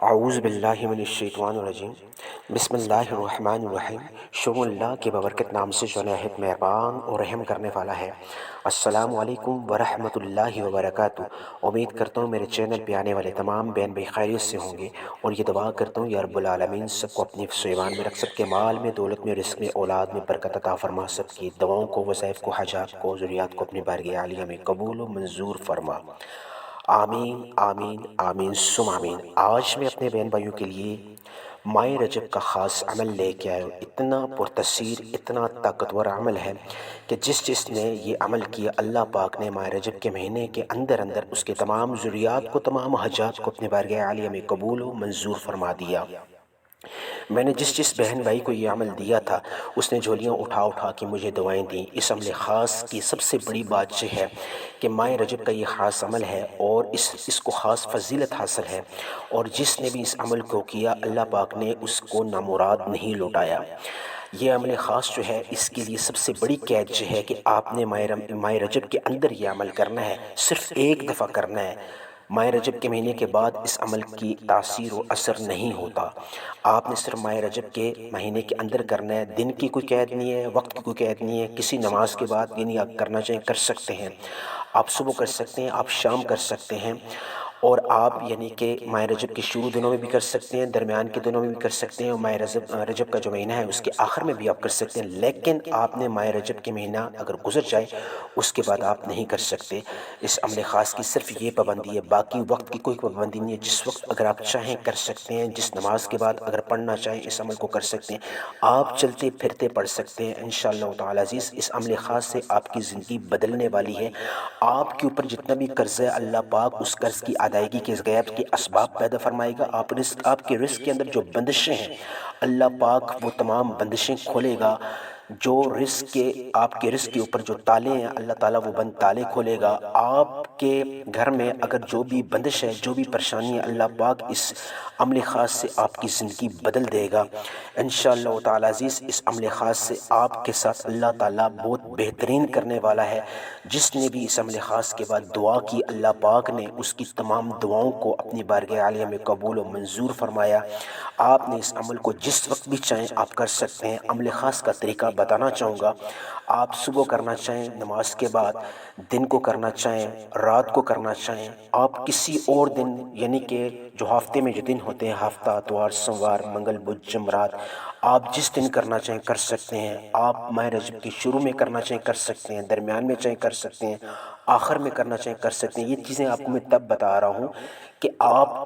اعوذ باللہ من الشیطان الرجیم بسم اللہ الرحمن الرحیم شروع اللہ کے ببرکت نام سے جو نہایت مہربان اور رحم کرنے والا ہے۔ السلام علیکم ورحمۃ اللہ وبرکاتہ۔ امید کرتا ہوں میرے چینل پہ آنے والے تمام بہن بھائی خیریت سے ہوں گے، اور یہ دعا کرتا ہوں یا رب العالمین سب کو اپنی ایمان میں رکھ، سب کے مال میں، دولت میں، رزق میں، اولاد میں برکت عطا فرما، سب کی دعاؤں کو، وظائف کو، حاجات کو، ضروریات کو اپنی بارگاہ عالیہ میں قبول و منظور فرما۔ آمین آمین آمین سم آمین۔ آج میں اپنے بہن بھائیوں کے لیے ماہ رجب کا خاص عمل لے کے آیا ہوں۔ اتنا پرتاثیر، اتنا طاقتور عمل ہے کہ جس نے یہ عمل کیا، اللہ پاک نے ماہ رجب کے مہینے کے اندر اس کے تمام ضروریات کو، تمام حاجات کو اپنے بارگاہ عالیہ میں قبول و منظور فرما دیا۔ میں نے جس بہن بھائی کو یہ عمل دیا تھا، اس نے جھولیاں اٹھا کے مجھے دعائیں دیں۔ اس عمل خاص کی سب سے بڑی بات یہ ہے کہ ماہ رجب کا یہ خاص عمل ہے، اور اس کو خاص فضیلت حاصل ہے، اور جس نے بھی اس عمل کو کیا، اللہ پاک نے اس کو نامراد نہیں لوٹایا۔ یہ عمل خاص جو ہے، اس کے لیے سب سے بڑی قید یہ ہے کہ آپ نے ماہ رجب کے اندر یہ عمل کرنا ہے، صرف ایک دفعہ کرنا ہے۔ ماہ رجب کے مہینے کے بعد اس عمل کی تاثیر و اثر نہیں ہوتا۔ آپ نے صرف ماہ رجب کے مہینے کے اندر کرنا ہے۔ دن کی کوئی قید نہیں ہے، وقت کی کوئی قید نہیں ہے، کسی نماز کے بعد یعنی آپ کرنا چاہیں کر سکتے ہیں، آپ صبح کر سکتے ہیں، آپ شام کر سکتے ہیں، اور آپ یعنی کہ ماہ رجب کے شروع دنوں میں بھی کر سکتے ہیں، درمیان کے دنوں میں بھی کر سکتے ہیں، اور ماہ رجب کا جو مہینہ ہے اس کے آخر میں بھی آپ کر سکتے ہیں۔ لیکن آپ نے ماہ رجب کے مہینہ اگر گزر جائے، اس کے بعد آپ نہیں کر سکتے۔ اس عمل خاص کی صرف یہ پابندی ہے، باقی وقت کی کوئی پابندی نہیں ہے۔ جس وقت اگر آپ چاہیں کر سکتے ہیں، جس نماز کے بعد اگر پڑھنا چاہیں اس عمل کو کر سکتے ہیں، آپ چلتے پھرتے پڑھ سکتے ہیں۔ انشاءاللہ تعالی عزیز اس عمل خاص سے آپ کی زندگی بدلنے والی ہے۔ آپ کے اوپر جتنا بھی قرض ہے، اللہ پاک اس قرض کی ادائیگی کے غیب کے اسباب پیدا فرمائے گا۔ آپ کے رزق کے اندر جو بندشیں ہیں، اللہ پاک وہ تمام بندشیں کھولے گا۔ جو آپ کے رزق کے اوپر جو تالے ہیں، اللہ تعالیٰ وہ بند تالے کھولے گا۔ آپ کے گھر میں اگر جو بھی بندش ہے، جو بھی پریشانی ہے، اللہ پاک اس عمل خاص سے آپ کی زندگی بدل دے گا۔ انشاءاللہ تعالی عزیز اس عمل خاص سے آپ کے ساتھ اللہ تعالیٰ بہت بہترین کرنے والا ہے۔ جس نے بھی اس عمل خاص کے بعد دعا کی، اللہ پاک نے اس کی تمام دعاؤں کو اپنی بارگاہ عالیہ میں قبول و منظور فرمایا۔ آپ نے اس عمل کو جس وقت بھی چاہیں آپ کر سکتے ہیں۔ عمل خاص کا طریقہ بتانا چاہوں گا۔ آپ صبح کرنا چاہیں نماز کے بعد، دن کو کرنا چاہیں، رات کو کرنا چاہیں، آپ کسی اور دن یعنی کہ جو ہفتے میں جو دن ہوتے ہیں، ہفتہ، اتوار، سوموار، منگل، بدھ، جمعرات، آپ جس دن کرنا چاہیں کر سکتے ہیں۔ آپ ماہ رجب کے شروع میں کرنا چاہیں کر سکتے ہیں، درمیان میں چاہیں کر سکتے ہیں، آخر میں کرنا چاہیں کر سکتے ہیں۔ یہ چیزیں آپ کو میں تب بتا رہا ہوں کہ آپ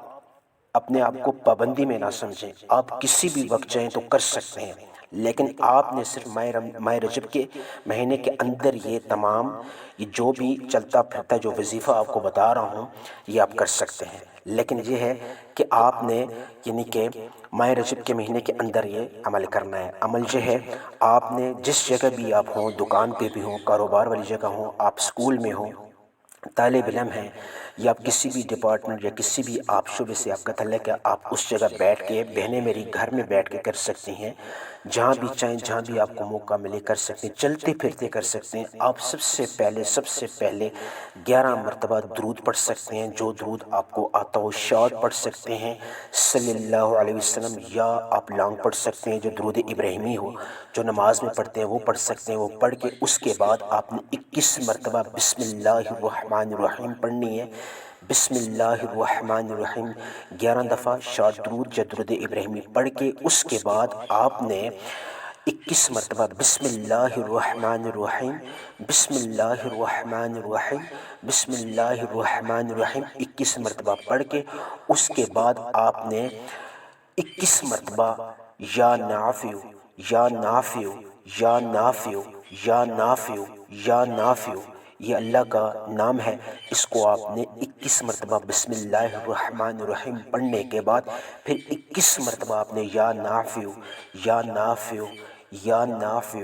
اپنے آپ کو پابندی میں نہ سمجھیں۔ آپ کسی بھی وقت چاہیں تو کر سکتے ہیں، لیکن آپ نے صرف ماہ رجب کے مہینے کے اندر یہ تمام جو بھی چلتا پھرتا جو وظیفہ آپ کو بتا رہا ہوں، یہ آپ کر سکتے ہیں۔ لیکن یہ ہے کہ آپ نے یعنی کہ ماہ رجب کے مہینے کے اندر یہ عمل کرنا ہے۔ عمل یہ ہے، آپ نے جس جگہ بھی آپ ہوں، دکان پہ بھی ہوں، کاروبار والی جگہ ہوں، آپ اسکول میں ہوں، طالب علم ہیں، یا آپ کسی بھی ڈپارٹمنٹ یا کسی بھی آپ شعبے سے آپ کا تعلق ہے، آپ اس جگہ بیٹھ کے، بہنیں میری گھر میں بیٹھ کے کر سکتی ہیں۔ جہاں بھی چاہیں، جہاں بھی آپ کو موقع ملے کر سکتے ہیں، چلتے پھرتے کر سکتے ہیں۔ آپ سب سے پہلے 11 مرتبہ درود پڑھ سکتے ہیں، جو درود آپ کو آتا ہو شاد پڑھ سکتے ہیں صلی اللہ علیہ وسلم، یا آپ لانگ پڑھ سکتے ہیں جو درود ابراہیمی ہو، جو نماز میں پڑھتے ہیں وہ پڑھ سکتے ہیں۔ وہ پڑھ کے اس کے بعد آپ نے 21 مرتبہ بسم اللہ الرحمن الرحیم پڑھنی ہے۔ بسم اللہ الرحمن الرحیم 11 دفعہ شاد درود یا درود ابراہیمی پڑھ کے اس کے بعد آپ نے 21 مرتبہ بسم اللہ الرحمن الرحیم، بسم اللہ الرحمن الرحیم، بسم اللہ الرحمن الرحیم 21 مرتبہ پڑھ کے اس کے بعد آپ نے 21 مرتبہ یا نافع، یا نافع، یا نافع، یا نافع، یا نافع، یہ اللہ کا نام ہے، اس کو آپ نے 21 مرتبہ بسم اللہ الرحمن الرحیم پڑھنے کے بعد پھر 21 مرتبہ آپ نے یا نافع، یا نافع، یا نافع،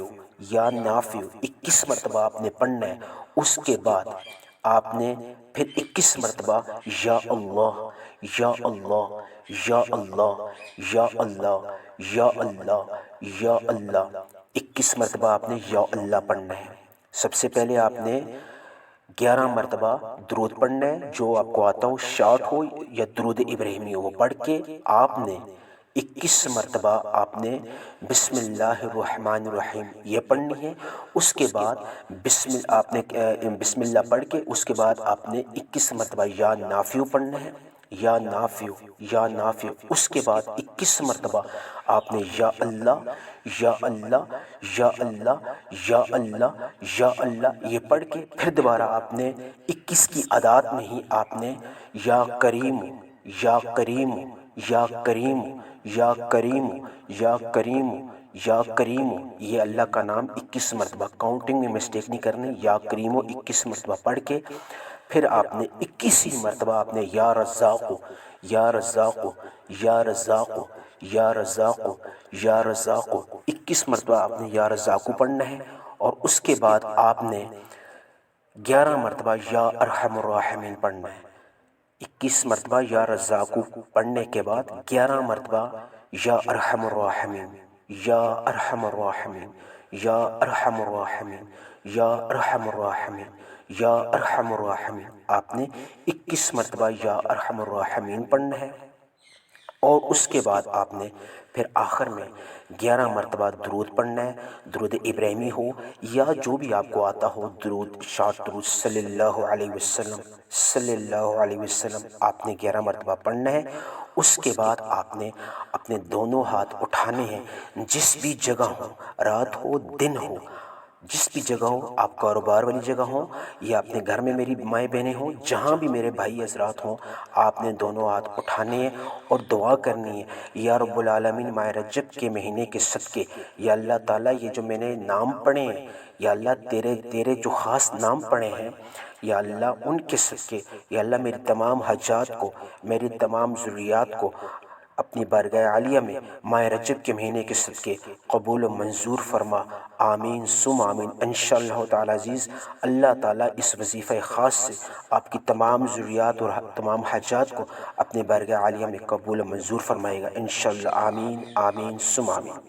یا نافع 21 مرتبہ آپ نے پڑھنا ہے۔ اس کے بعد آپ نے پھر 21 مرتبہ یا اللہ، یا اللہ، یا اللہ، یا اللہ، یا اللہ، یا اللہ 21 مرتبہ آپ نے یا اللہ پڑھنا ہے۔ سب سے پہلے آپ نے 11 مرتبہ درود پڑھنا ہے، جو آپ کو آتا ہو، شارٹ ہو یا درود ابراہیمی ہو، وہ پڑھ کے آپ نے 21 مرتبہ آپ نے بسم اللہ الرحمن الرحیم یہ پڑھنی ہے۔ اس کے بعد آپ نے بسم اللہ پڑھ کے اس کے بعد آپ نے 21 مرتبہ یا نافع پڑھنا ہے، یا نافع یا نافع۔ اس کے بعد 21 مرتبہ آپ نے یا اللہ یا اللہ یا اللہ یا اللہ یا اللہ یہ پڑھ کے پھر دوبارہ آپ نے 21 کی عداد میں ہی آپ نے یا کریم یا کریم یا کریم یا کریم یا کریم یا کریم، یہ اللہ کا نام 21 مرتبہ، کاؤنٹنگ میں مسٹیک نہیں کرنی، یا کریم 21 مرتبہ پڑھ کے پھر آپ نے 21 مرتبہ آپ نے یا رزاق یا رزاق یا رزاق یا رزاق یا رزاق 21 مرتبہ آپ نے یا رزاق پڑھنا ہے۔ اور اس کے بعد آپ نے 11 مرتبہ یا ارحم الراحمین پڑھنا ہے۔ 21 مرتبہ یا رزاق پڑھنے کے بعد 11 مرتبہ یا ارحم الراحمین یا ارحم الراحمین یا ارحم الراحمین یا ارحم الراحمین یا ارحم الراحمین آپ نے 21 مرتبہ یا ارحم الراحمین پڑھنا ہے۔ اور اس کے بعد آپ نے پھر آخر میں 11 مرتبہ درود پڑھنا ہے، درود ابراہیمی ہو یا جو بھی آپ کو آتا ہو، درود شارٹ درود صلی اللہ علیہ وسلم صلی اللہ علیہ وسلم آپ نے 11 مرتبہ پڑھنا ہے۔ اس کے بعد آپ نے اپنے دونوں ہاتھ اٹھانے ہیں، جس بھی جگہ ہو، رات ہو دن ہو، جس بھی جگہ ہو، آپ کاروبار والی جگہ ہوں یا اپنے گھر میں میری مائیں بہنیں ہوں، جہاں بھی میرے بھائی حضرات ہوں، آپ نے دونوں ہاتھ اٹھانے ہیں اور دعا کرنی ہے، یا رب العالمین ماہ رجب کے مہینے کے صدقے، یا اللہ تعالیٰ یہ جو میں نے نام پڑھے ہیں، یا اللہ تیرے جو خاص نام پڑھے ہیں، یا اللہ ان کے صدقے، یا اللہ میری تمام حاجات کو، میری تمام ضروریات کو اپنی بارگاہ عالیہ میں ماہ رجب کے مہینے کے صدقے قبول و منظور فرما، آمین ثم آمین۔ انشاءاللہ تعالی عزیز اللہ تعالیٰ اس وظیفہ خاص سے آپ کی تمام ضروریات اور تمام حاجات کو اپنے بارگاہ عالیہ میں قبول و منظور فرمائے گا، انشاءاللہ، آمین آمین ثم آمین۔